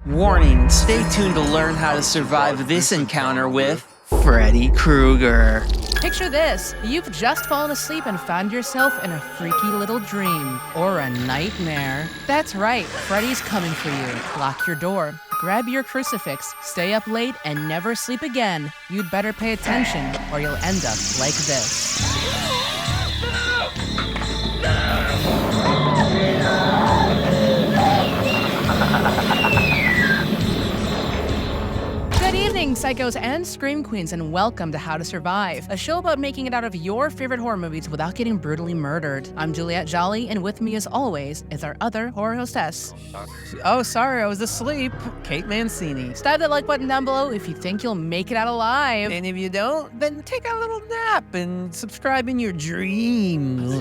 Warning, stay tuned to learn how to survive this encounter with Freddy Krueger. Picture this. You've just fallen asleep and found yourself in a freaky little dream or a nightmare. That's right, Freddy's coming for you. Lock your door, grab your crucifix, stay up late, and never sleep again. You'd better pay attention or you'll end up like this. Good evening, psychos and scream queens, and welcome to How to Survive, a show about making it out of your favorite horror movies without getting brutally murdered. I'm Juliet Jolley, and with me as always is our other horror hostess. Oh, sorry, I was asleep. Kate Mancini. Stab that like button down below if you think you'll make it out alive. And if you don't, then take a little nap and subscribe in your dreams.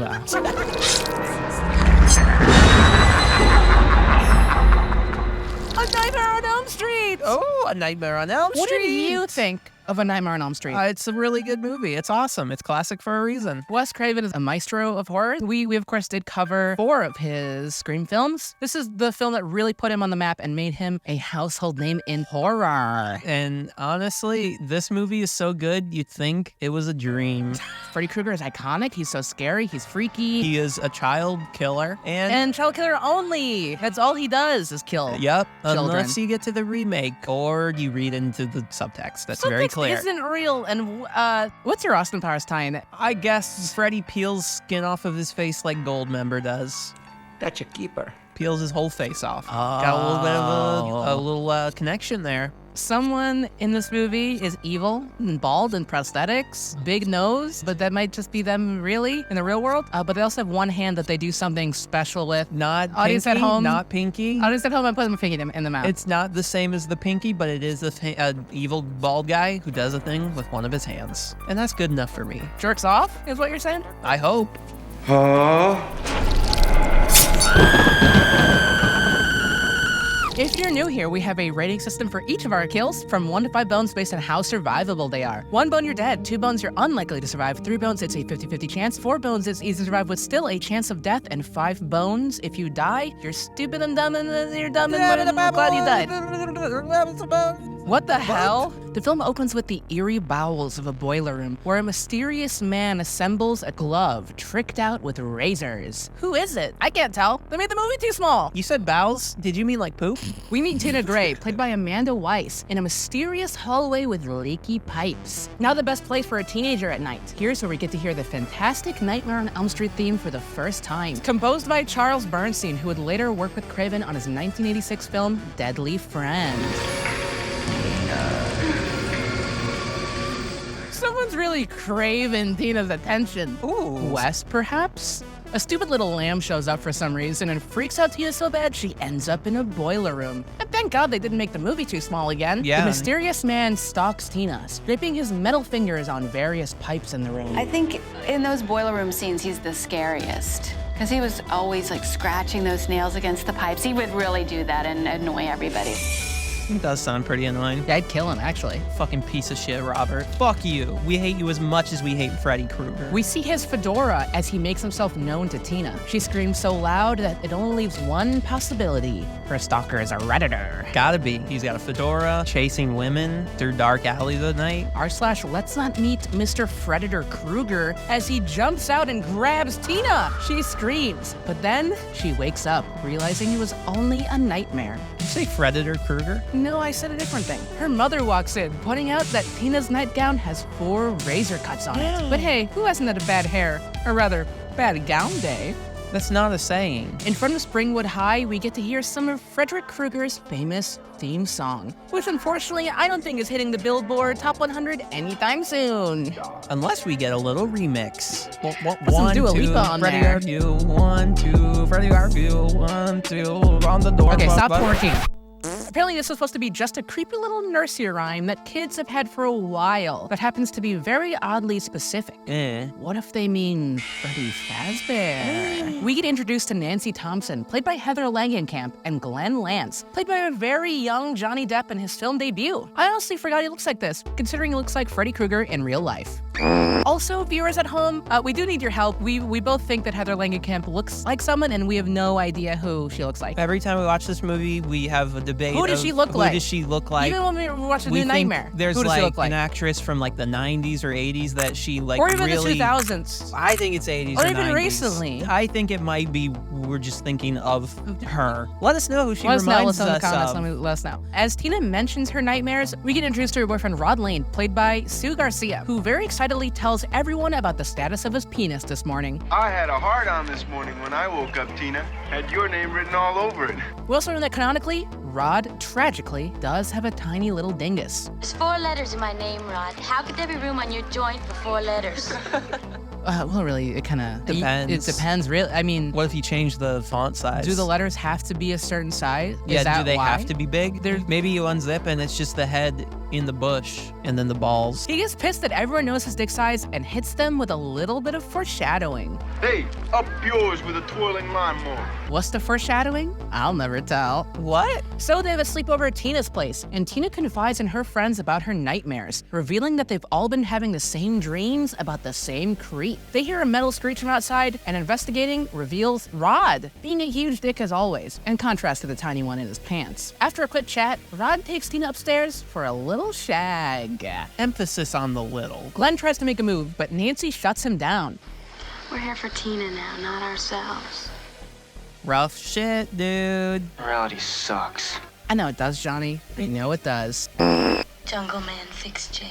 A Nightmare on Elm Street! Oh, A Nightmare on Elm Street. What do you think of A Nightmare on Elm Street? It's a really good movie. It's awesome. It's classic for a reason. Wes Craven is a maestro of horror. We of course did cover 4 of his Scream films. This is the film that really put him on the map and made him a household name in horror. And honestly, this movie is so good, you'd think it was a dream. Freddy Krueger is iconic. He's so scary. He's freaky. He is a child killer. And child killer only. That's all he does is kill. Yep, children. Unless you get to the remake or you read into the subtext. That's very clear. Isn't real. And what's your Austin Powers tie-in? I guess Freddy peels skin off of his face like Goldmember does. That's a keeper. Peels his whole face off. Got a little bit of a little connection there. Someone in this movie is evil and bald and prosthetics, big nose, but that might just be them really in the real world. But they also have one hand that they do something special with. Not Audience pinky, at home. not pinky. Audience at home, I'm putting my finger in the mouth. It's not the same as the pinky, but it is an evil bald guy who does a thing with one of his hands. And that's good enough for me. Jerks off, is what you're saying? I hope. If you're new here, we have a rating system for each of our kills, from 1 to 5 bones based on how survivable they are. 1 bone, you're dead. 2 bones, you're unlikely to survive. 3 bones, it's a 50-50 chance. 4 bones, it's easy to survive with still a chance of death. And 5 bones, if you die, you're stupid and dumb and you're dumb and glad you died. What the hell? The film opens with the eerie bowels of a boiler room where a mysterious man assembles a glove tricked out with razors. Who is it? I can't tell. They made the movie too small. You said bowels? Did you mean like poop? We meet Tina Gray, played by Amanda Weiss, in a mysterious hallway with leaky pipes. Now the best place for a teenager at night. Here's where we get to hear the fantastic Nightmare on Elm Street theme for the first time. Composed by Charles Bernstein, who would later work with Craven on his 1986 film, Deadly Friend. Someone's really craving Tina's attention. Ooh. Wes, perhaps? A stupid little lamb shows up for some reason and freaks out Tina so bad she ends up in a boiler room. And thank God they didn't make the movie too small again. Yeah. The mysterious man stalks Tina, scraping his metal fingers on various pipes in the room. I think in those boiler room scenes, he's the scariest. Because he was always like scratching those nails against the pipes. He would really do that and annoy everybody. It does sound pretty annoying. Yeah, I'd kill him, actually. Fucking piece of shit, Robert. Fuck you. We hate you as much as we hate Freddy Krueger. We see his fedora as he makes himself known to Tina. She screams so loud that it only leaves one possibility. Her stalker is a redditor. Gotta be. He's got a fedora, chasing women through dark alleys at night. Let's not meet Mr. Predator Krueger as he jumps out and grabs Tina. She screams, but then she wakes up, realizing it was only a nightmare. Did you say Predator Krueger? No, I said a different thing. Her mother walks in, pointing out that Tina's nightgown has 4 razor cuts on it. But hey, who hasn't had a bad hair, or rather, bad gown day? That's not a saying. In front of Springwood High, we get to hear some of Frederick Krueger's famous theme song, which unfortunately I don't think is hitting the Billboard Top 100 anytime soon. Unless we get a little remix. Some Dua Lipa on Freddy there. Argue, 1, 2, Freddy Argue, 1, 2, on the door. Okay, stop twerking. Apparently this was supposed to be just a creepy little nursery rhyme that kids have had for a while that happens to be very oddly specific. What if they mean Freddy Fazbear? We get introduced to Nancy Thompson, played by Heather Langenkamp, and Glenn Lance, played by a very young Johnny Depp in his film debut. I honestly forgot he looks like this, considering he looks like Freddy Krueger in real life. Also, viewers at home, we do need your help. We both think that Heather Langenkamp looks like someone, and we have no idea who she looks like. Every time we watch this movie, we have a debate Who Who does she look like? Who does she look like? Even when we were watching we New think Nightmare, there's who does she like look like? an actress from like the 90s or 80s that she like Or even really... the 2000s. I think it's 80s Or or even 90s. recently. I think it might be we're just thinking of her. Let us know who she Let us know. reminds Let us of. let us know. As Tina mentions her nightmares, we get introduced to her boyfriend Rod Lane, played by Sue Garcia, who very excitedly tells everyone about the status of his penis this morning. I had a hard-on this morning when I woke up, Tina. Had your name written all over it. We also learn that canonically, Rod, tragically, does have a tiny little dingus. There's 4 letters in my name, Rod. How could there be room on your joint for 4 letters? Well, really, it kind of Depends. It depends, really. I mean, What if you change the font size? do the letters have to be a certain size? Yeah, Is that do they why? have to be big? Maybe you unzip and it's just the head in the bush and then the balls. He gets pissed that everyone knows his dick size and hits them with a little bit of foreshadowing. Hey, up yours with a twirling lawnmower. What's the foreshadowing? I'll never tell. What? So they have a sleepover at Tina's place, and Tina confides in her friends about her nightmares, revealing that they've all been having the same dreams about the same creep. They hear a metal screech from outside, and investigating reveals Rod, being a huge dick as always, in contrast to the tiny one in his pants. After a quick chat, Rod takes Tina upstairs for a little shag. Emphasis on the little. Glenn tries to make a move, but Nancy shuts him down. We're here for Tina now, not ourselves. Rough shit, dude. Morality sucks. I know it does, Johnny. I know it does. Jungle Man, fix Jane.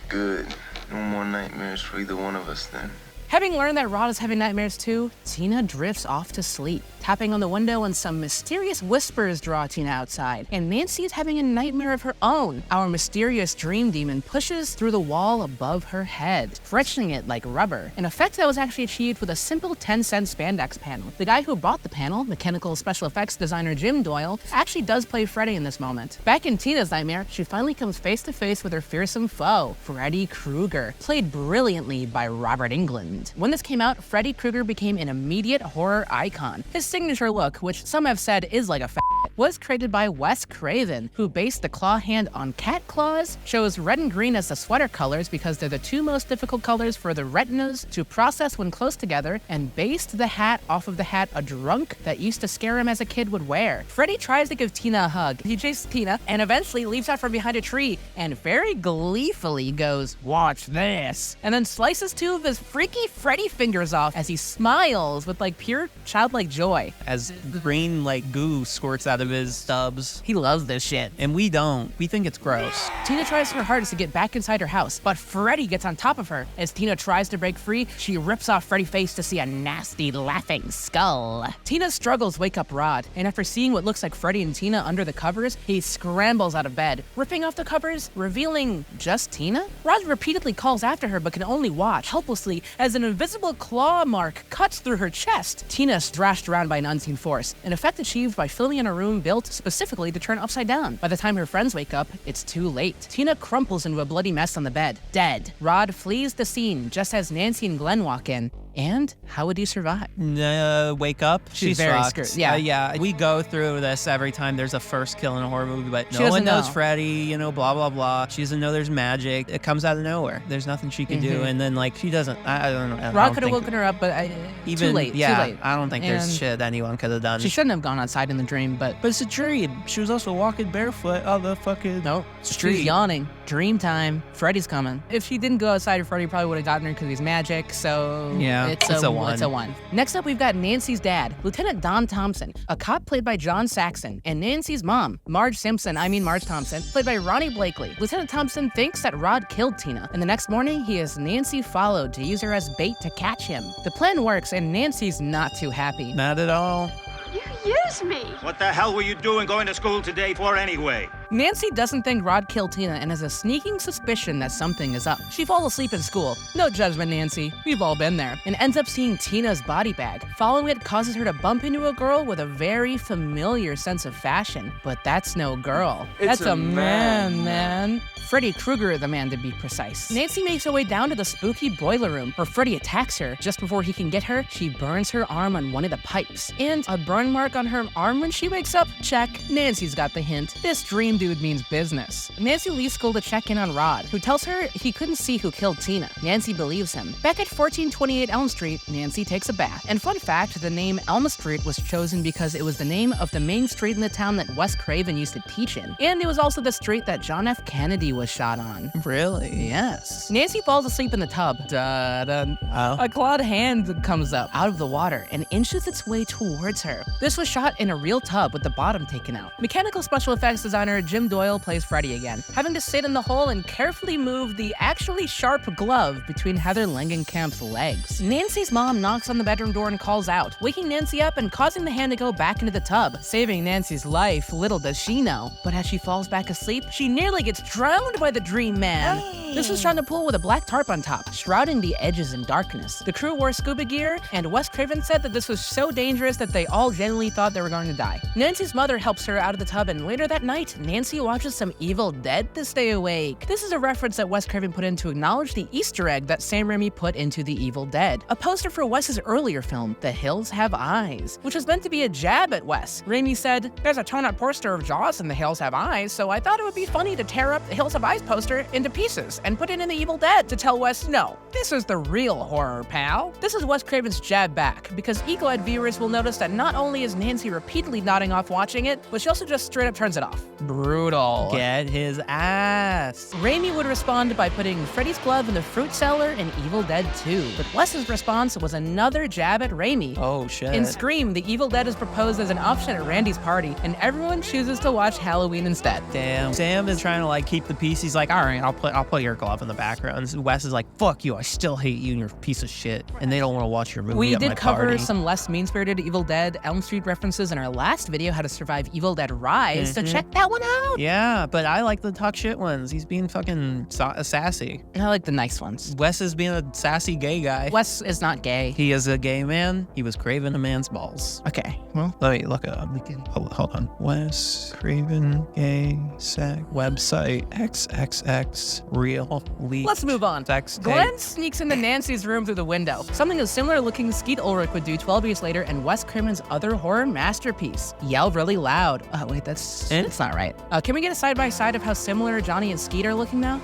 Good. No more nightmares for either one of us then. Having learned that Rod is having nightmares too, Tina drifts off to sleep, tapping on the window and some mysterious whispers draw Tina outside, and Nancy is having a nightmare of her own. Our mysterious dream demon pushes through the wall above her head, stretching it like rubber, an effect that was actually achieved with a simple 10-cent spandex panel. The guy who bought the panel, mechanical special effects designer Jim Doyle, actually does play Freddy in this moment. Back in Tina's nightmare, she finally comes face to face with her fearsome foe, Freddy Krueger, played brilliantly by Robert Englund. When this came out, Freddy Krueger became an immediate horror icon. His signature look, which some have said is like a was created by Wes Craven, who based the claw hand on cat claws, chose red and green as the sweater colors because they're the 2 most difficult colors for the retinas to process when close together, and based the hat off of the hat a drunk that used to scare him as a kid would wear. Freddy tries to give Tina a hug. He chases Tina and eventually leaps out from behind a tree and very gleefully goes, "Watch this," and then slices 2 of his freaky Freddy fingers off as he smiles with like pure childlike joy. As green like goo squirts out of his stubs. He loves this shit. And we don't. We think it's gross. Tina tries her hardest to get back inside her house, but Freddy gets on top of her. As Tina tries to break free, she rips off Freddy's face to see a nasty, laughing skull. Tina's struggles wake up Rod, and after seeing what looks like Freddy and Tina under the covers, he scrambles out of bed, ripping off the covers, revealing just Tina? Rod repeatedly calls after her but can only watch helplessly as an invisible claw mark cuts through her chest. Tina is thrashed around by an unseen force, an effect achieved by filming in a room built specifically to turn upside down. By the time her friends wake up, it's too late. Tina crumples into a bloody mess on the bed, dead. Rod flees the scene just as Nancy and Glenn walk in. And how would you survive? Wake up. She's very fucked. scared. Yeah. Yeah. We go through this every time there's a first kill in a horror movie, but She no one doesn't knows know. Freddy, you know, blah, blah, blah. She doesn't know there's magic. It comes out of nowhere. There's nothing she can do. And then, like, she doesn't, I don't know. Rod could have woken her up, but too late. Yeah, too late. I don't think there's And shit anyone could have done. She shouldn't have gone outside in the dream, but But it's a dream. She was also walking barefoot on the fucking no, street. she's yawning. Dream time. Freddy's coming. If she didn't go outside, Freddy probably would have gotten her because he's magic. So Yeah, it's it's a a 1. It's a one. 1. Next up, we've got Nancy's dad, Lieutenant Don Thompson, a cop played by John Saxon, and Nancy's mom, Marge Thompson, played by Ronnie Blakely. Lieutenant Thompson thinks that Rod killed Tina, and the next morning he has Nancy followed to use her as bait to catch him. The plan works, and Nancy's not too happy. Not at all. You used me. What the hell were you doing going to school today for anyway? Nancy doesn't think Rod killed Tina and has a sneaking suspicion that something is up. She falls asleep in school. No judgment, Nancy. We've all been there. And ends up seeing Tina's body bag. Following it causes her to bump into a girl with a very familiar sense of fashion. But that's no girl. That's a man. Freddy Krueger, the man to be precise. Nancy makes her way down to the spooky boiler room where Freddy attacks her. Just before he can get her, she burns her arm on one of the pipes. And a burn mark on her arm when she wakes up? Check. Nancy's got the hint. This dream dude means business. Nancy leaves school to check in on Rod, who tells her he couldn't see who killed Tina. Nancy believes him. Back at 1428 Elm Street, Nancy takes a bath. And fun fact, the name Elm Street was chosen because it was the name of the main street in the town that Wes Craven used to teach in. And it was also the street that John F. Kennedy was shot on. Really? Yes. Nancy falls asleep in the tub. Oh. A clawed hand comes up out of the water and inches its way towards her. This was shot in a real tub with the bottom taken out. Mechanical special effects designer Jim Doyle plays Freddy again, having to sit in the hole and carefully move the actually sharp glove between Heather Langenkamp's legs. Nancy's mom knocks on the bedroom door and calls out, waking Nancy up and causing the hand to go back into the tub, saving Nancy's life, little does she know. But as she falls back asleep, she nearly gets drowned by the Dream Man. Hey. This was shot in a pool with a black tarp on top, shrouding the edges in darkness. The crew wore scuba gear, and Wes Craven said that this was so dangerous that they all genuinely thought they were going to die. Nancy's mother helps her out of the tub, and later that night, Nancy watches some Evil Dead to stay awake. This is a reference that Wes Craven put in to acknowledge the Easter egg that Sam Raimi put into The Evil Dead, a poster for Wes's earlier film, The Hills Have Eyes, which was meant to be a jab at Wes. Raimi said, "There's a torn-up poster of Jaws in The Hills Have Eyes, so I thought it would be funny to tear up the Hills Have Eyes poster into pieces and put it in The Evil Dead to tell Wes, no, this is the real horror, pal." This is Wes Craven's jab back, because eagle-eyed viewers will notice that not only is Nancy repeatedly nodding off watching it, but she also just straight up turns it off. Brutal. Get his ass. Raimi would respond by putting Freddy's glove in the fruit cellar in Evil Dead 2, but Wes's response was another jab at Raimi. Oh shit. In Scream, the Evil Dead is proposed as an option at Randy's party, and everyone chooses to watch Halloween instead. Damn. Sam is trying to like keep the peace. He's like, all right, I'll put your glove in the background. Wes is like, fuck you, I still hate you and you're a piece of shit. And they don't want to watch your movie We at did my cover party. some less mean-spirited Evil Dead Elm Street references in our last video, How to Survive Evil Dead Rise, so check that one out. Yeah, but I like the talk shit ones. He's being fucking sassy. I like the nice ones. Wes is being a sassy gay guy. Wes is not gay. He is a gay man. He was craving a man's balls. Okay, well, Let me look it up. Hold on. Wes Craven gay sex website XXX real leak. let's move on. Sex tape. Glenn sneaks into Nancy's room through the window, something a similar looking Skeet Ulrich would do 12 years later in Wes Craven's other horror masterpiece, Yell Really Loud. Oh wait, that's not right. Can we get a side-by-side of how similar Johnny and Skeet are looking now?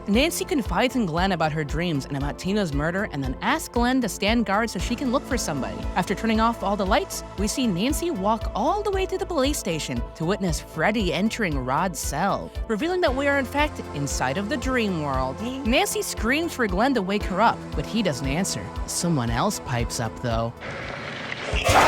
Nancy confides in Glenn about her dreams and about Tina's murder, and then asks Glenn to stand guard so she can look for somebody. After turning off all the lights, we see Nancy walk all the way to the police station to witness Freddy entering Rod's cell, revealing that we are in fact inside of the dream world. Nancy screams for Glenn to wake her up, but he doesn't answer. Someone else pipes up though.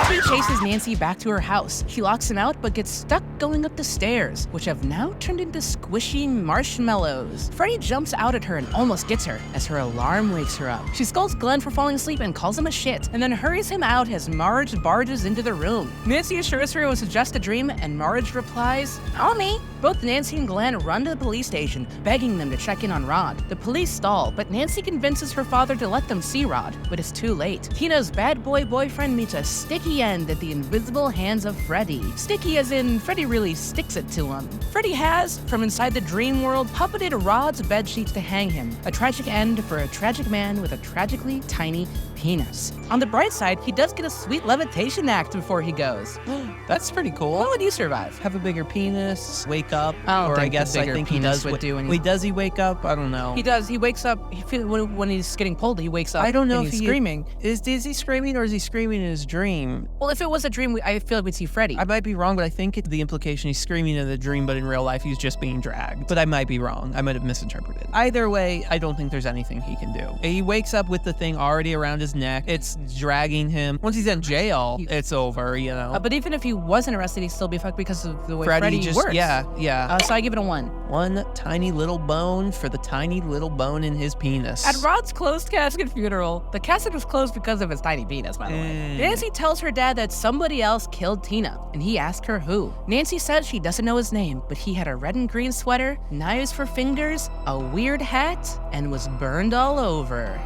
He chases Nancy back to her house. She locks him out, but gets stuck going up the stairs, which have now turned into squishy marshmallows. Freddy jumps out at her and almost gets her, as her alarm wakes her up. She scolds Glenn for falling asleep and calls him a shit, and then hurries him out as Marge barges into the room. Nancy assures her it was just a dream, and Marge replies, "All me." Both Nancy and Glenn run to the police station, begging them to check in on Rod. The police stall, but Nancy convinces her father to let them see Rod, but it's too late. Tina's bad boy boyfriend meets a sticky end at the invisible hands of Freddy. Sticky as in Freddy really sticks it to him. Freddy has, from inside the dream world, puppeted Rod's bedsheets to hang him. A tragic end for a tragic man with a tragically tiny penis. On the bright side, he does get a sweet levitation act before he goes. That's pretty cool. How would you survive? Have a bigger penis, wake up, I don't or think I guess the I bigger think he penis does. would do anything. Wait, does he wake up? I don't know. He does. He wakes up. When he's getting pulled, he wakes up. I don't know and if he's he screaming. Is he screaming or is he screaming in his dream? Well, if it was a dream, I feel like we'd see Freddy. I might be wrong, but I think the implication he's screaming in the dream, but in real life he's just being dragged. But I might be wrong. I might have misinterpreted. Either way, I don't think there's anything he can do. He wakes up with the thing already around his neck. It's dragging him. Once he's in jail, it's over, you know. But even if he wasn't arrested, he'd still be fucked because of the way Freddy Freddy just works. Yeah. So I give it a 1. One tiny little bone for the tiny little bone in his penis. At Rod's closed casket funeral, the casket was closed because of his tiny penis, by the way. Nancy tells her dad that somebody else killed Tina, and he asked her who. Nancy said she doesn't know his name, but he had a red and green sweater, knives for fingers, a weird hat, and was burned all over.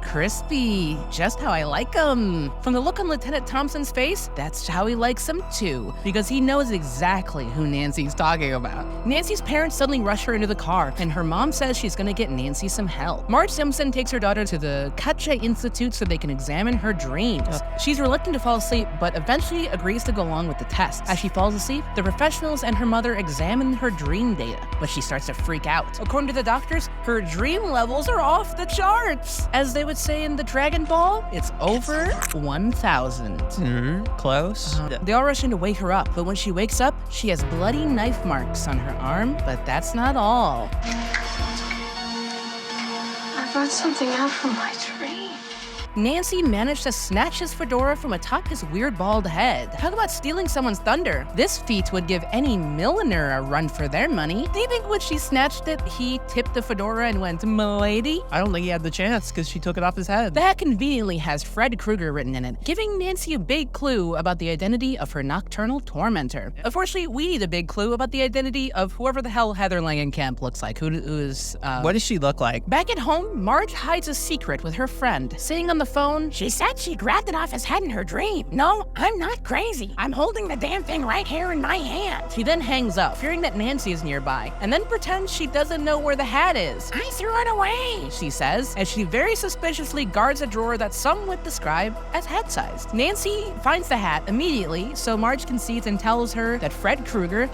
Crisp creepy. Just how I like him. From the look on Lieutenant Thompson's face, that's how he likes him too, because he knows exactly who Nancy's talking about. Nancy's parents suddenly rush her into the car, and her mom says she's gonna get Nancy some help. Marge Simpson takes her daughter to the Katja Institute so they can examine her dreams. She's reluctant to fall asleep, but eventually agrees to go along with the test. As she falls asleep, the professionals and her mother examine her dream data, but she starts to freak out. According to the doctors, her dream levels are off the charts. As they would say in the Dragon Ball, it's over 1,000. Close. They all rush in to wake her up, but when she wakes up, she has bloody knife marks on her arm, but that's not all. I brought something out from my dream. Nancy managed to snatch his fedora from atop his weird bald head. Talk about stealing someone's thunder. This feat would give any milliner a run for their money. Do you think when she snatched it, he tipped the fedora and went, "M'lady"? I don't think he had the chance because she took it off his head. The hat conveniently has Fred Krueger written in it, giving Nancy a big clue about the identity of her nocturnal tormentor. Unfortunately, we need a big clue about the identity of whoever the hell Heather Langenkamp looks like. What does she look like? Back at home, Marge hides a secret with her friend. Sitting on the phone, She said she grabbed it off his head in her dream. No, I'm not crazy. I'm holding the damn thing right here in my hand. she then hangs up, fearing that Nancy is nearby, and then pretends she doesn't know where the hat is. I threw it away. She says, as she very suspiciously guards a drawer that some would describe as head-sized. Nancy finds the hat immediately, so Marge concedes and tells her that Fred Krueger,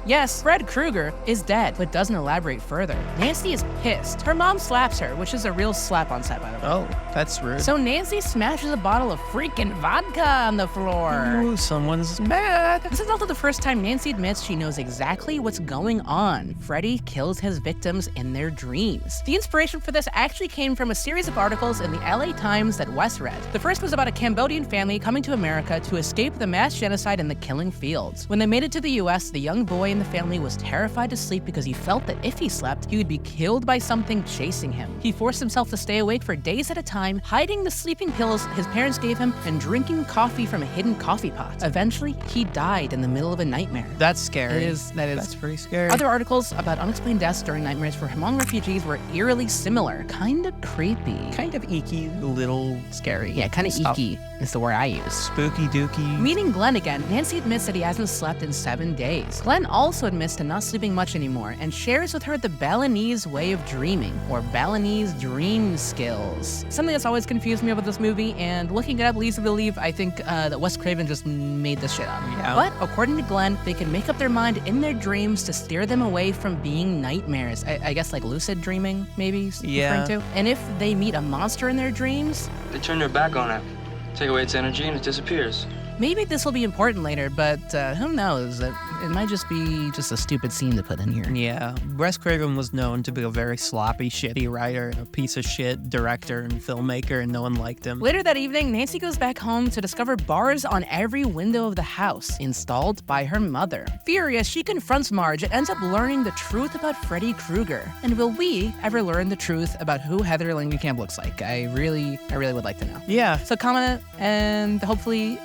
yes, Fred Krueger, is dead, but doesn't elaborate further. Nancy is pissed. Her mom slaps her, which is a real slap on set, by the way. Oh, that's rude. So Nancy smashes a bottle of freaking vodka on the floor. Ooh, someone's mad. This is also the first time Nancy admits she knows exactly what's going on. Freddy kills his victims in their dreams. The inspiration for this actually came from a series of articles in the LA Times that Wes read. The first was about a Cambodian family coming to America to escape the mass genocide in the Killing Fields. When they made it to the US, the young boy in the family was terrified to sleep because he felt that if he slept, he would be killed by something chasing him. He forced himself to stay awake for days at a time, hiding the sleeping pills his parents gave him and drinking coffee from a hidden coffee pot. Eventually, he died in the middle of a nightmare. That's scary. That's pretty scary. Other articles about unexplained deaths during nightmares for Hmong refugees were eerily similar. Kinda creepy. Kind of icky, a little scary. Yeah, kinda icky is the word I use. Spooky dooky. Meeting Glenn again, Nancy admits that he hasn't slept in 7 days. Glenn also admits to not sleeping much anymore and shares with her the Balinese way of dreaming, or Balinese dream skills. Something that's always confused me about this movie, and looking it up leads to believe I think that Wes Craven just made this shit up. Yeah. But according to Glenn, they can make up their mind in their dreams to steer them away from being nightmares. I guess like lucid dreaming, maybe referring to. And if they meet a monster in their dreams, they turn their back on it, take away its energy, and it disappears. maybe this will be important later, but who knows? It might just be just a stupid scene to put in here. Yeah, Wes Craven was known to be a very sloppy, shitty writer, a piece of shit director and filmmaker, and no one liked him. Later that evening, Nancy goes back home to discover bars on every window of the house, installed by her mother. Furious, she confronts Marge and ends up learning the truth about Freddy Krueger. And will we ever learn the truth about who Heather Langenkamp looks like? I really would like to know. Yeah. So comment, and hopefully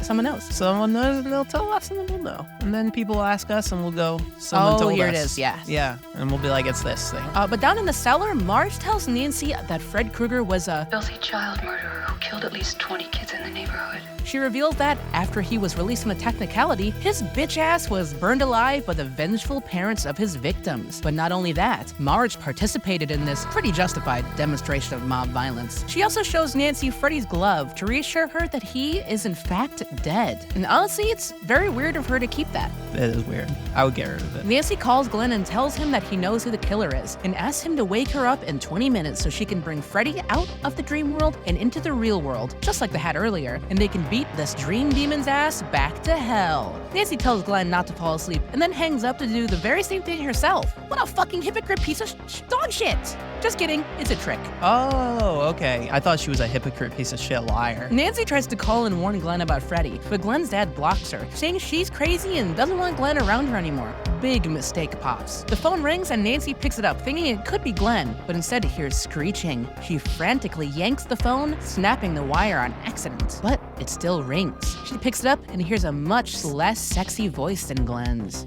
someone knows. Someone knows, and they'll tell us, and then we'll know. And then people will ask us, and we'll go, someone told us. Here it is, yes. Yeah, and we'll be like, it's this thing. But down in the cellar, Marge tells Nancy that Fred Krueger was a filthy child murderer who killed at least 20 kids in the neighborhood. She reveals that, after he was released on a technicality, his bitch ass was burned alive by the vengeful parents of his victims. But not only that, Marge participated in this pretty justified demonstration of mob violence. She also shows Nancy Freddy's glove to reassure her that he is in fact dead. And honestly, it's very weird of her to keep that. It is weird. I would get rid of it. Nancy calls Glenn and tells him that he knows who the killer is, and asks him to wake her up in 20 minutes so she can bring Freddy out of the dream world and into the real world, just like they had earlier, and they can beat this dream demon's ass back to hell. Nancy tells Glenn not to fall asleep, and then hangs up to do the very same thing herself. What a fucking hypocrite piece of dog shit! Just kidding, it's a trick. Oh, okay. I thought she was a hypocrite piece of shit liar. Nancy tries to call and warn Glenn about Freddy, but Glenn's dad blocks her, saying she's crazy and doesn't want Glenn around her anymore. Big mistake pops. The phone rings and Nancy picks it up, thinking it could be Glenn, but instead hears screeching. She frantically yanks the phone, snapping the wire on accident, but it still rings. She picks it up and hears a much less sexy voice than Glenn's.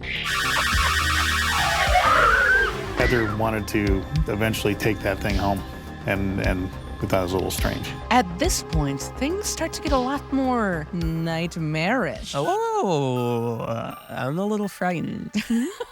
Heather wanted to eventually take that thing home and But that was a little strange. At this point, things start to get a lot more nightmarish. I'm a little frightened.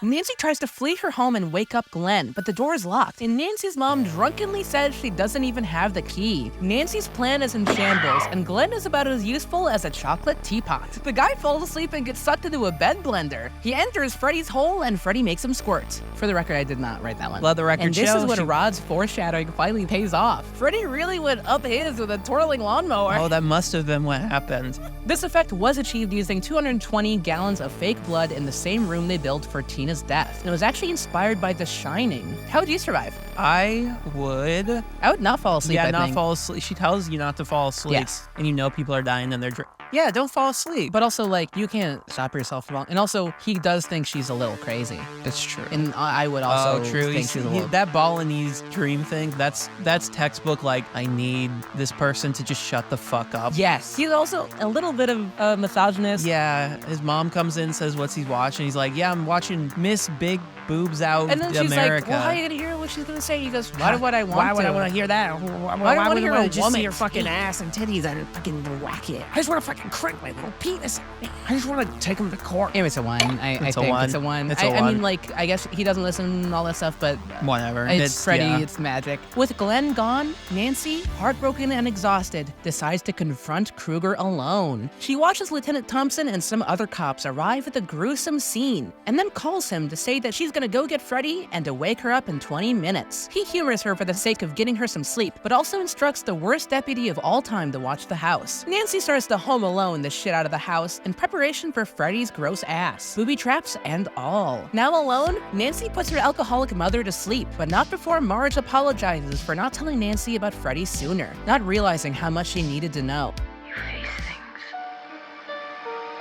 Nancy tries to flee her home and wake up Glenn, but the door is locked, and Nancy's mom drunkenly says she doesn't even have the key. Nancy's plan is in shambles, and Glenn is about as useful as a chocolate teapot. The guy falls asleep and gets sucked into a bed blender. He enters Freddy's hole, and Freddy makes him squirt. For the record, I did not write that one. Let the record and this show is when Rod's foreshadowing finally pays off. Freddy really went up his with a twirling lawnmower. Oh, that must have been what happened. This effect was achieved using 220 gallons of fake blood in the same room they built for Tina's death. And it was actually inspired by The Shining. How would you survive? I would not fall asleep. Yeah, I not think. fall asleep. She tells you not to fall asleep. Yes. And you know people are dying and they're yeah, don't fall asleep. But also, like, you can't stop yourself from. And also, he does think she's a little crazy. That's true. And I would also true. think she's a little... That Balinese dream thing, that's textbook, like, I need this person to just shut the fuck up. Yes. He's also a little bit of a misogynist. Yeah. His mom comes in, says what's he watching. He's like, yeah, I'm watching Miss Big Boobs Out And then she's America. like, well, how are you going to hear what she's going to say? He goes, why would I want Why to? would I want to hear that? Why would I want to hear a just woman see your fucking ass and titties and fucking whack it? I just want to fucking crank my little penis. I just want to take him to court. It's a one. I think it's a one. I mean, like, I guess he doesn't listen and all that stuff, but whatever. It's Freddy. Yeah. It's magic. With Glenn gone, Nancy, heartbroken and exhausted, decides to confront Krueger alone. She watches Lieutenant Thompson and some other cops arrive at the gruesome scene, and then calls him to say that she's gonna go get Freddy and to wake her up in 20 minutes. He humors her for the sake of getting her some sleep, but also instructs the worst deputy of all time to watch the house. Nancy starts to Home Alone the shit out of the house in preparation for Freddy's gross ass, booby traps and all. Now alone, Nancy puts her alcoholic mother to sleep, but not before Marge apologizes for not telling Nancy about Freddy sooner, not realizing how much she needed to know. You face things.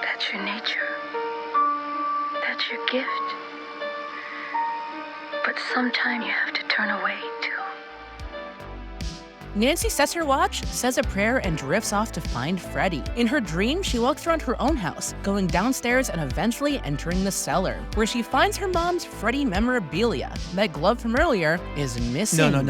That's your nature. That's your gift. But sometime you have to turn away, too. Nancy sets her watch, says a prayer, and drifts off to find Freddy. In her dream, she walks around her own house, going downstairs and eventually entering the cellar, where she finds her mom's Freddy memorabilia. That glove from earlier is missing. No.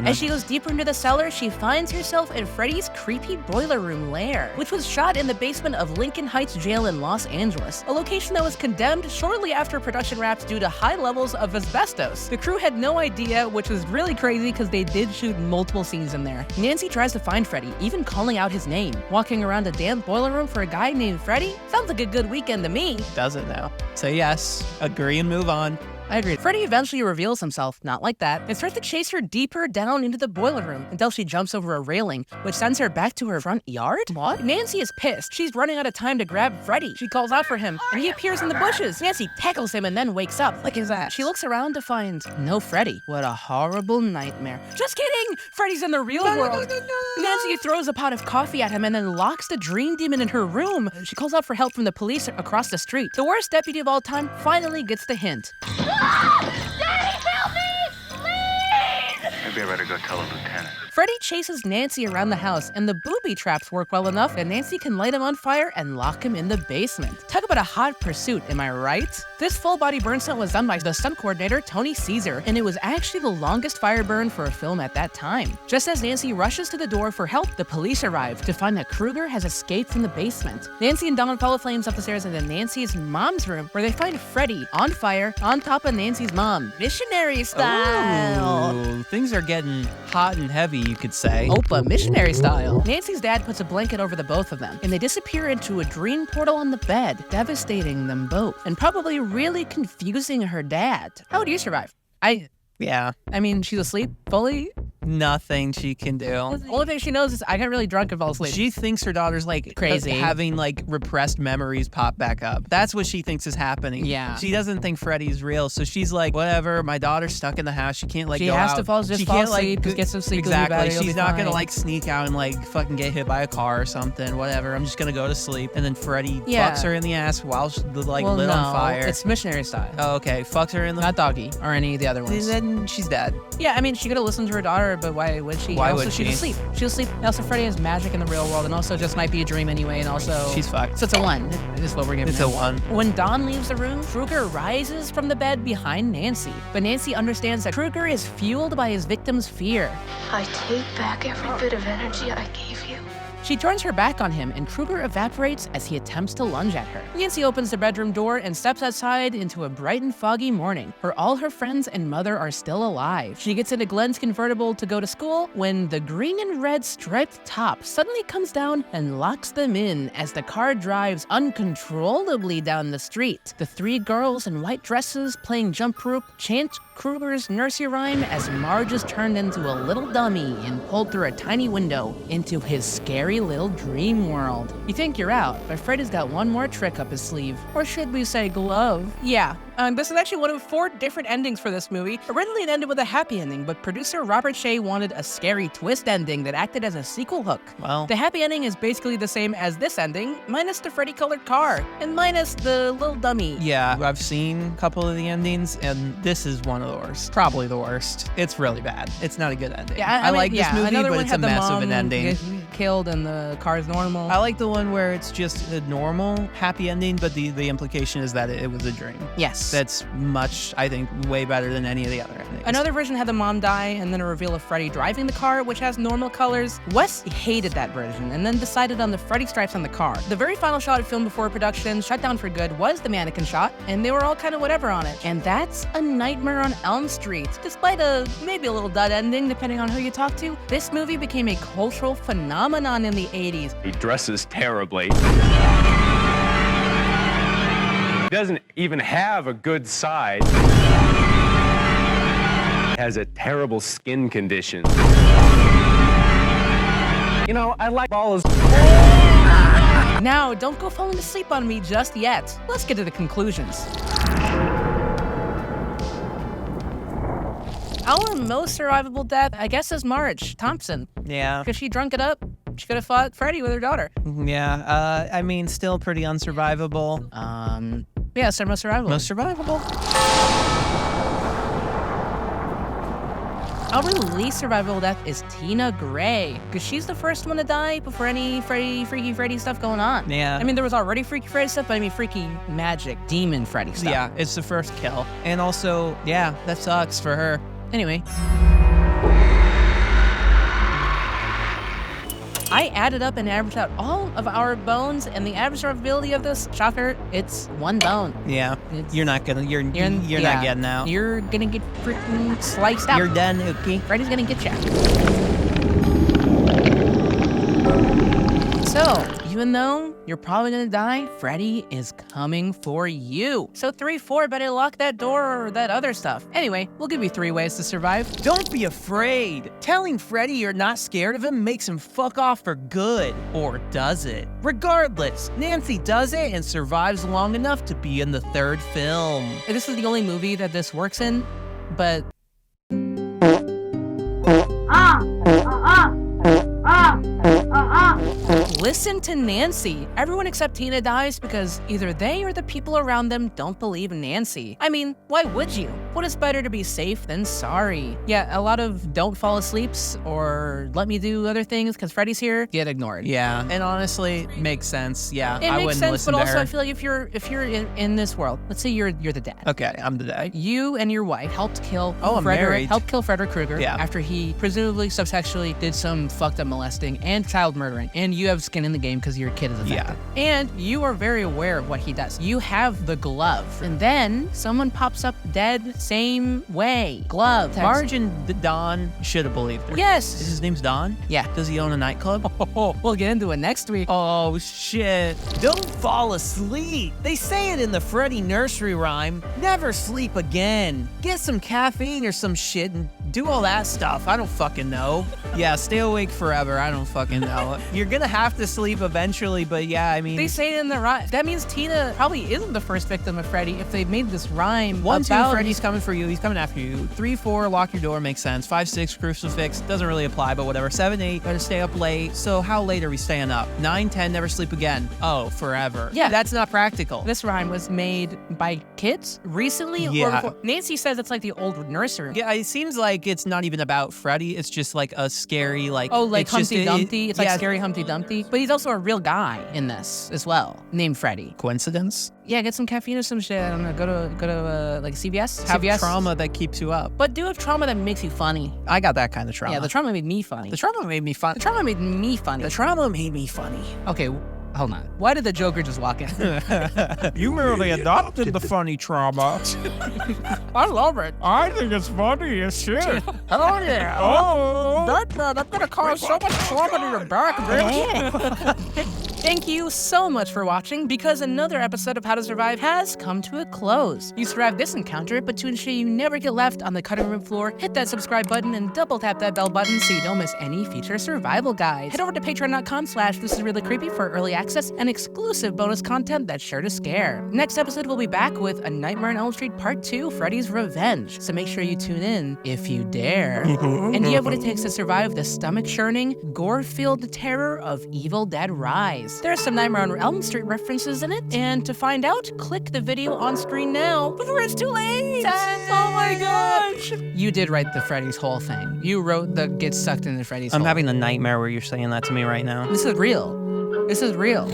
As she goes deeper into the cellar, she finds herself in Freddy's creepy boiler room lair, which was shot in the basement of Lincoln Heights Jail in Los Angeles, a location that was condemned shortly after production wraps due to high levels of asbestos. The crew had no idea, which was really crazy because they did shoot multiple scenes in there. Nancy tries to find Freddy, even calling out his name. Walking around a damn boiler room for a guy named Freddy? Sounds like a good weekend to me. Does it now? Say yes, agree and move on. I agree. Freddy eventually reveals himself, not like that, and starts to chase her deeper down into the boiler room until she jumps over a railing, which sends her back to her front yard? What? Nancy is pissed. She's running out of time to grab Freddy. She calls out for him, and he appears in the bushes. Nancy tackles him and then wakes up. Like his ass. She looks around to find no Freddy. What a horrible nightmare. Just kidding! Freddy's in the real world. Nancy throws a pot of coffee at him and then locks the dream demon in her room. She calls out for help from the police across the street. The worst deputy of all time finally gets the hint. Daddy, help me! Please! Maybe I better go tell the lieutenant. Freddy chases Nancy around the house, and the booby traps work well enough that Nancy can light him on fire and lock him in the basement. Talk about a hot pursuit, am I right? This full-body burn stunt was done by the stunt coordinator, Tony Caesar, and it was actually the longest fire burn for a film at that time. Just as Nancy rushes to the door for help, the police arrive to find that Krueger has escaped from the basement. Nancy and Dawn follow flames up the stairs into Nancy's mom's room, where they find Freddy on fire on top of Nancy's mom, missionary style. Ooh, things are getting hot and heavy, you could say. Opa, missionary style. Nancy's dad puts a blanket over the both of them, and they disappear into a dream portal on the bed, devastating them both, and probably really confusing her dad. How would you survive? Yeah. I mean, she's asleep fully. Nothing she can do. The only thing she knows is I got really drunk and fell asleep. She thinks her daughter's like crazy, having like repressed memories pop back up. That's what she thinks is happening. Yeah. She doesn't think Freddy's real, so she's like, whatever. My daughter's stuck in the house. She can't like she go has out. to fall, just she fall can't, asleep. Like, just get some sleep. Exactly. She's not gonna like sneak out and like fucking get hit by a car or something. Whatever. I'm just gonna go to sleep, and then Freddy fucks her in the ass while she's like lit on fire. It's missionary style. Oh, okay. Fucks her in the not doggy or any of the other ones. she's dead. Yeah, I mean, she could have listened to her daughter, but why would she? Why also, would she was asleep. She was asleep. Also, Freddy has magic in the real world, and also just might be a dream anyway, and also... She's fucked. So it's a 1, is what we're giving It's him. a 1. When Dawn leaves the room, Kruger rises from the bed behind Nancy. But Nancy understands that Kruger is fueled by his victim's fear. I take back every bit of energy I gave you. She turns her back on him, and Kruger evaporates as he attempts to lunge at her. Nancy opens the bedroom door and steps outside into a bright and foggy morning, where all her friends and mother are still alive. She gets into Glenn's convertible to go to school when the green and red striped top suddenly comes down and locks them in as the car drives uncontrollably down the street. The 3 girls in white dresses playing jump rope chant Kruger's nursery rhyme as Marge is turned into a little dummy and pulled through a tiny window into his scary little dream world. You think you're out, but Freddy's got one more trick up his sleeve. Or should we say glove? Yeah, this is actually one of 4 different endings for this movie. Originally it ended with a happy ending, but producer Robert Shea wanted a scary twist ending that acted as a sequel hook. Well, the happy ending is basically the same as this ending, minus the Freddy-colored car, and minus the little dummy. yeah, I've seen a couple of the endings, and this is one of the worst. Probably the worst. It's really bad. It's not a good ending. Yeah, I like this movie, another but one it's a had the mess of mom an ending. get killed and the car's normal. I like the one where it's just a normal happy ending, but the implication is that it was a dream. Yes. That's much, I think, way better than any of the other endings. Another version had the mom die and then a reveal of Freddy driving the car, which has normal colors. Wes hated that version and then decided on the Freddy stripes on the car. The very final shot filmed before production, shut down for good, was the mannequin shot, and they were all kind of whatever on it. And that's A Nightmare on Elm Street. Despite maybe a little dud ending, depending on who you talk to, this movie became a cultural phenomenon in the 80s. He dresses terribly. He doesn't even have a good side. Has a terrible skin condition. You know, I like all his... Now, don't go falling asleep on me just yet. Let's get to the conclusions. Our most survivable death, I guess, is Marge Thompson. Yeah. Because she drunk it up. She could have fought Freddy with her daughter. Yeah, I mean, still pretty unsurvivable. Yeah, so most survivable. Most survivable. Our least survivable death is Tina Gray, because she's the first one to die before any Freaky Freddy stuff going on. Yeah. I mean, there was already Freaky Freddy stuff, but I mean Freaky Magic, Demon Freddy stuff. Yeah, it's the first kill. And also, yeah, that sucks for her. Anyway. I added up and averaged out all of our bones, and the average survivability of this, shocker, it's 1 bone. Yeah, you're not not getting out. You're gonna get freaking sliced out. You're done, Ookie. Freddy's gonna get you. So, even though you're probably gonna die, Freddy is coming for you. So 3-4, better lock that door or that other stuff. Anyway, we'll give you 3 ways to survive. Don't be afraid. Telling Freddy you're not scared of him makes him fuck off for good. Or does it? Regardless, Nancy does it and survives long enough to be in the 3rd film. This is the only movie that this works in, but... Listen to Nancy. Everyone except Tina dies because either they or the people around them don't believe Nancy. I mean, why would you? What is better to be safe than sorry? Yeah, a lot of don't fall asleeps or let me do other things because Freddy's here get ignored. Yeah, and honestly, makes sense. Yeah, it I makes wouldn't sense, listen but to also her. I feel like if you're in this world, let's say you're the dad. Okay, I'm the dad. You and your wife helped kill I'm married. helped kill Frederick Krueger Yeah. after he presumably subsexually did some fucked up molesting and child murdering, and you have skin in the game because your kid is affected. Yeah. And you are very aware of what he does. You have the glove, and then someone pops up dead same way. Glove. Marge and Don should have believed her. Yes. His name's Don? Yeah. Does he own a nightclub? We'll get into it next week. Oh, shit. Don't fall asleep. They say it in the Freddy nursery rhyme. Never sleep again. Get some caffeine or some shit and do all that stuff. I don't fucking know. Yeah, stay awake forever. I don't fucking know. You're gonna have to sleep eventually, but yeah, I mean... They say it in the rhyme. That means Tina probably isn't the first victim of Freddy if they've made this rhyme 1, 2, about... Freddy's coming for you. He's coming after you. 3, 4, lock your door. Makes sense. 5, 6, crucifix. Doesn't really apply, but whatever. 7, 8, gotta stay up late. So how late are we staying up? 9, 10, never sleep again. Oh, forever. Yeah. That's not practical. This rhyme was made by kids recently or before. Nancy says it's like the old nursery. Yeah, it seems like it's not even about Freddy. It's just like a scary, like... Oh, like it's just- Humpty Dumpty? It's like yeah. scary Humpty Dumpty. But he's also a real guy in this as well, named Freddy. Coincidence? Yeah, get some caffeine or some shit. I don't know. Go to like CVS. Have CVS. trauma that keeps you up. But do have trauma that makes you funny. I got that kind of trauma. Yeah, the trauma made me funny. The trauma made me fun. The trauma made me funny. The trauma made me funny. Okay, hold on. Why did the Joker just walk in? You merely adopted the funny trauma. I love it. I think it's funny as shit. Oh yeah. Oh. That's gonna cause so much trauma to your back, bitch. Thank you so much for watching, because another episode of How to Survive has come to a close. You survived this encounter, but to ensure you never get left on the cutting room floor, hit that subscribe button and double tap that bell button so you don't miss any future survival guides. Head over to patreon.com/thisisreallycreepy for early access and exclusive bonus content that's sure to scare. Next episode, we'll be back with A Nightmare on Elm Street Part 2, Freddy's Revenge. So make sure you tune in if you dare. And you have what it takes to survive the stomach-churning, gore-filled terror of Evil Dead Rise. There's some Nightmare on Elm Street references in it, and to find out, click the video on screen now before it's too late! Oh my gosh! You did write the Freddy's whole thing. You wrote the get sucked into Freddy's I'm hole. having a nightmare where you're saying that to me right now. This is real. This is real.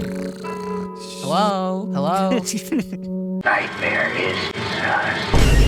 Hello? Hello? Nightmare is us.